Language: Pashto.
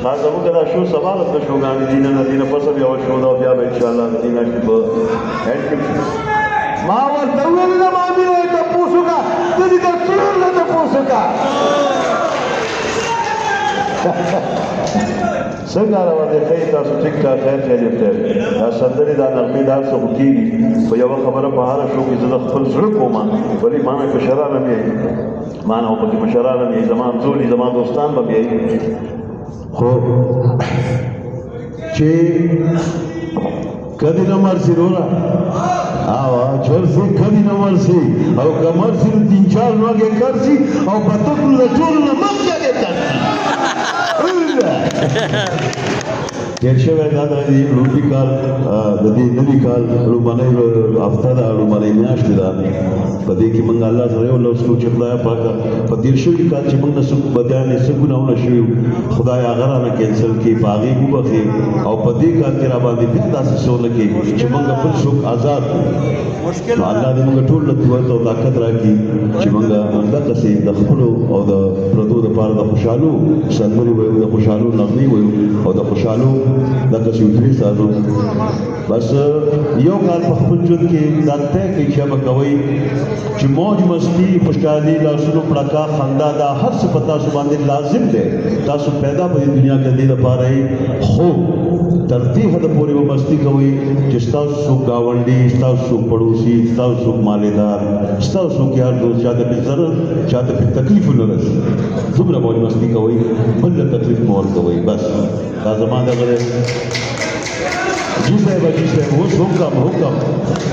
زموږ دا شو سبا د شوګانې دینه نه دینه پس بیا شو دا بیا به ان شاء الله دینه کې به ما ورته ویل نه ما مې ته پوسوکا ته دې څور نه ته پوسوکا څنګه راوړې ته تاسو ټیک ټاک خیر خیریت ته دا سندري دا نغمې دا څه وکړي په یو خبره په هر شو کې زه خپل زړه کوم ولی معنا په شرانه مې معنا او په مشرانه مې زمان زولي زمان دوستان به بي خو چې کدی نه مرسي رولا او چرسي کدی نه مرسي او کمرسي تین چار نوګه کرسي او پتو له ټول نه مخکې کرسي تیر شوی دا د لومړي کال د دې نوي کال لومړنۍ هفته ده لومړنۍ میاشت ده په دې کې موږ الله سره یو لوس کو چې خدای پاک په تیر شوي کال چې موږ نسو بدیانې سګونه شوي خدای هغه رانه کینسل کې باغې وبخي او په دې کال کې را باندې بیا داسې سونه کې چې موږ خپل شوق آزاد مشکل الله دې موږ ټول له قوت او طاقت راکړي چې موږ همدغه سي د خپل او د پردو لپاره د خوشحالو سندري وایو د خوشحالو نغمې وایو او د خوشحالو دغه سوتري ساتو بس یو کال په خپل ژوند کې دا ته کې چې به کوي چې موج مستی خوشحالي لاسونو پړکا خندا دا هر څه پتا سو باندې لازم دی تاسو پیدا په دنیا کې د لپاره خو تر دې حد پورې و مستی کوي چې تاسو گاونډي تاسو پړوسی تاسو مالدار تاسو کې هر دوه چاته په ضرر چاته په تکلیف نه رسي دومره موج مستی کوي بل تکلیف مور کوي بس دا زمانه غره جی صاحب اوس حکم